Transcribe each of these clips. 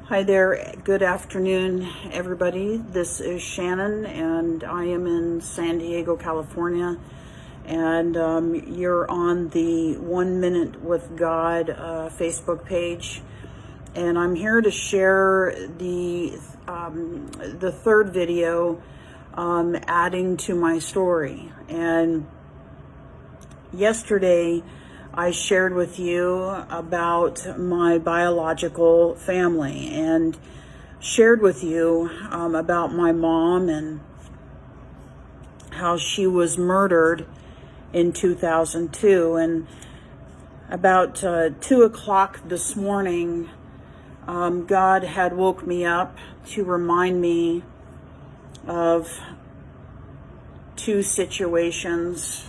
Hi there, good afternoon, everybody. This is Shannon, and I am in San Diego, California. And you're on the 1 Minute with God Facebook page. And I'm here to share the third video adding to my story. And yesterday, I shared with you about my biological family and shared with you about my mom and how she was murdered in 2002. And about 2 o'clock this morning, God had woke me up to remind me of two situations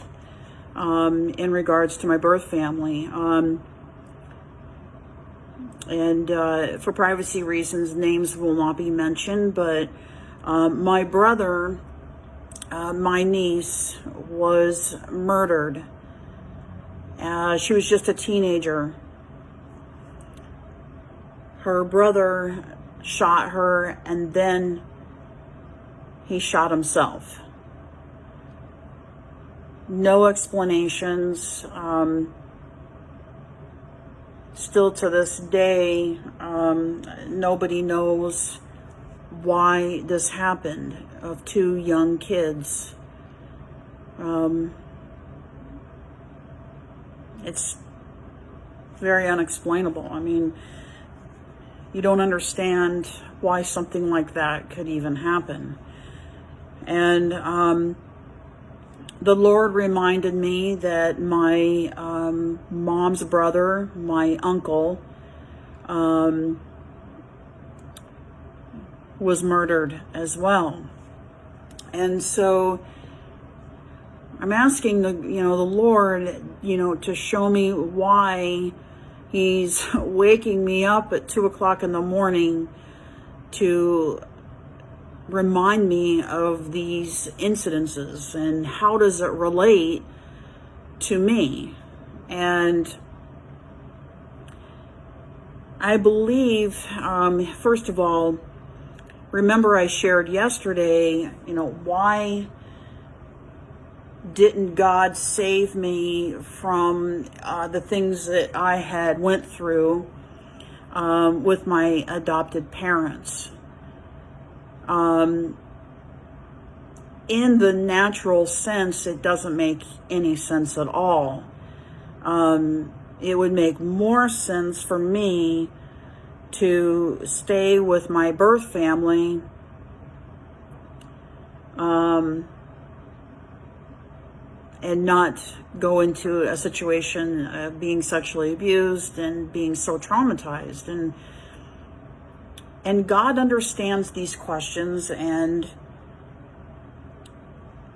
in regards to my birth family. And for privacy reasons, names will not be mentioned, but my brother, my niece, was murdered. She was just a teenager. Her brother shot her, and then he shot himself. No explanations. Still to this day, nobody knows why this happened of two young kids. It's very unexplainable. I mean, you don't understand why something like that could even happen. And the Lord reminded me that my mom's brother, my uncle, was murdered as well. And so I'm asking the Lord, to show me why He's waking me up at 2 o'clock in the morning to remind me of these incidences, and how does it relate to me. And I believe, first of all, remember I shared yesterday, why didn't God save me from the things that I had went through with my adopted parents? In the natural sense, it doesn't make any sense at all. It would make more sense for me to stay with my birth family, and not go into a situation of being sexually abused and being so traumatized. And God understands these questions, and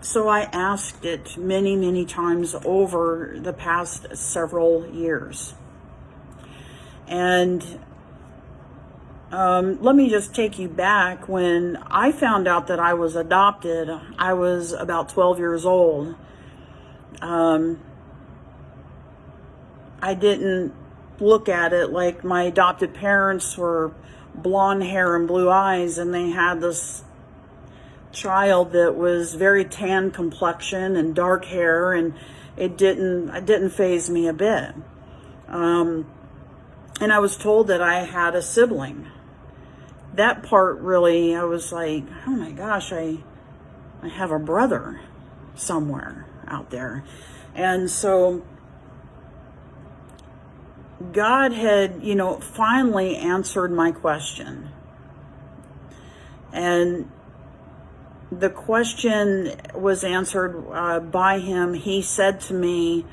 so I asked it many, many times over the past several years. And let me just take you back. When I found out that I was adopted, I was about 12 years old. I didn't look at it like my adopted parents were blonde hair and blue eyes, and they had this child that was very tan complexion and dark hair, and it didn't faze me a bit. And I was told that I had a sibling. That part really, I was like, oh my gosh, I have a brother somewhere out there. And so God had, finally answered my question. And the question was answered by Him. He said to me,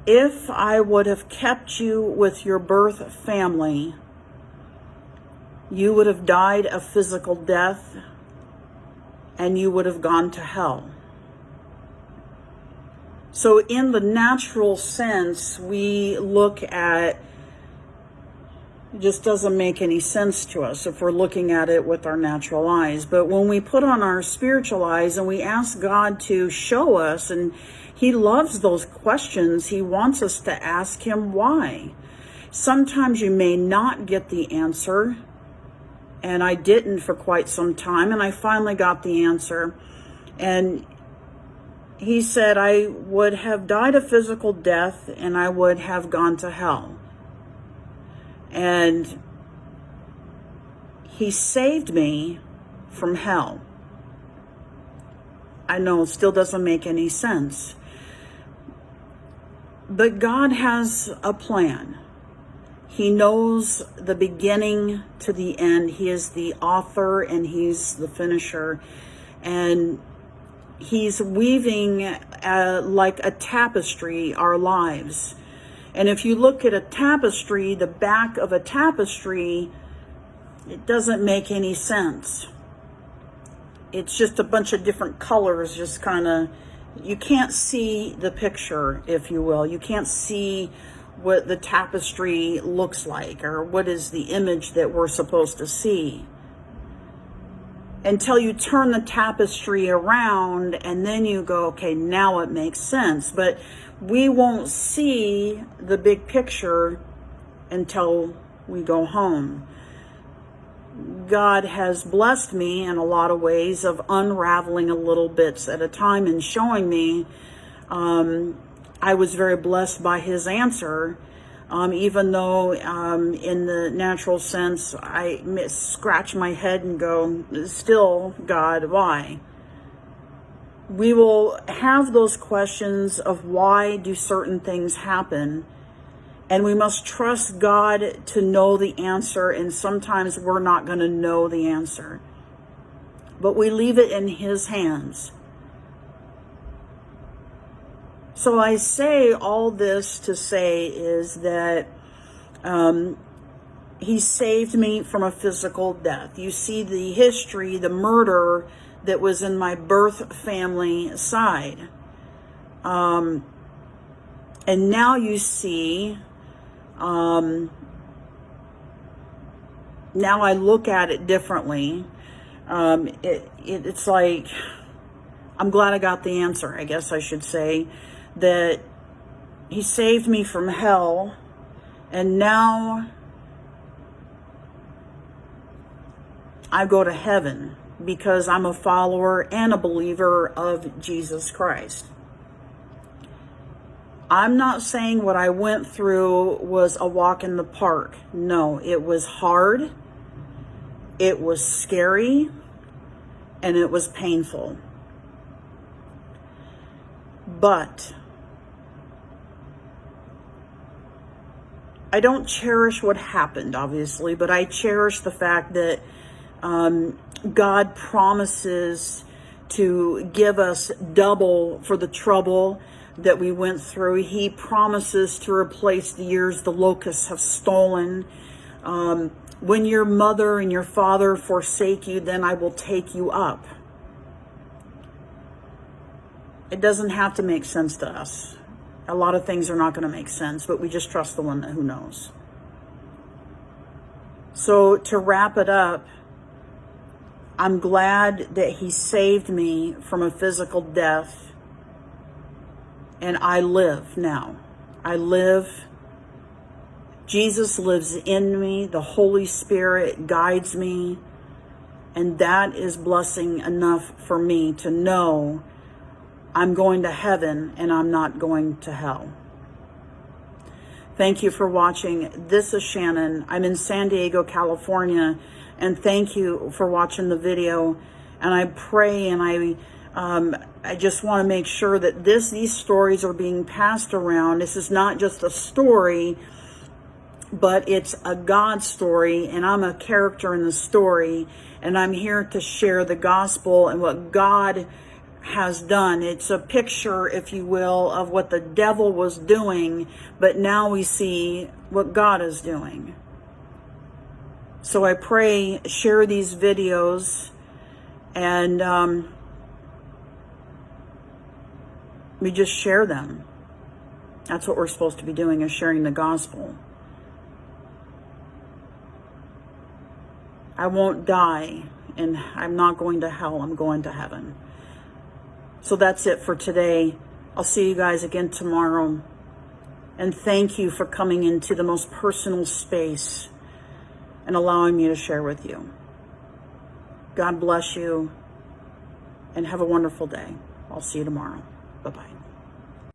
if I would have kept you with your birth family, you would have died a physical death, and you would have gone to hell. So in the natural sense, we look at, it just doesn't make any sense to us if we're looking at it with our natural eyes. But when we put on our spiritual eyes and we ask God to show us, and He loves those questions, He wants us to ask Him why. Sometimes you may not get the answer And I didn't for quite some time, and I finally got the answer. And he said I would have died a physical death and I would have gone to hell. And he saved me from hell. I know it still doesn't make any sense. But God has a plan. He knows the beginning to the end. He is the author and he's the finisher. And he's weaving like a tapestry our lives. And if you look at a tapestry, the back of a tapestry, it doesn't make any sense. It's just a bunch of different colors, just kind of, you can't see the picture, if you will. You can't see what the tapestry looks like or what is the image that we're supposed to see until you turn the tapestry around and then you go, okay, now it makes sense. But we won't see the big picture until we go home. God has blessed me in a lot of ways of unraveling a little bits at a time and showing me. I was very blessed by his answer, even though in the natural sense I scratch my head and go, still, God, why? We will have those questions of why do certain things happen, and we must trust God to know the answer, and sometimes we're not going to know the answer. But we leave it in his hands. So I say all this to say is that he saved me from a physical death. You see the history, the murder that was in my birth family side. And now you see, now I look at it differently. It's like, I'm glad I got the answer, I guess I should say, that he saved me from hell, and now I go to heaven because I'm a follower and a believer of Jesus Christ. I'm not saying what I went through was a walk in the park. No, it was hard, it was scary, and it was painful. But I don't cherish what happened, obviously, but I cherish the fact that God promises to give us double for the trouble that we went through. He promises to replace the years the locusts have stolen. When your mother and your father forsake you, then I will take you up. It doesn't have to make sense to us. A lot of things are not going to make sense, but we just trust the one who knows. So to wrap it up, I'm glad that he saved me from a physical death, and I live now. I live. Jesus lives in me. The Holy Spirit guides me, and that is blessing enough for me to know I'm going to heaven and I'm not going to hell. Thank you for watching. This is Shannon. I'm in San Diego, California, and thank you for watching the video. And I pray and I just want to make sure that these stories are being passed around. This is not just a story, but it's a God story, and I'm a character in the story, and I'm here to share the gospel and what God has done. It's a picture, if you will, of what the devil was doing, but now we see what God is doing. So I pray, share these videos, and we just share them. That's what we're supposed to be doing, is sharing the gospel. I won't die, and I'm not going to hell. I'm going to heaven. So that's it for today. I'll see you guys again tomorrow. And thank you for coming into the most personal space and allowing me to share with you. God bless you, and have a wonderful day. I'll see you tomorrow. Bye-bye.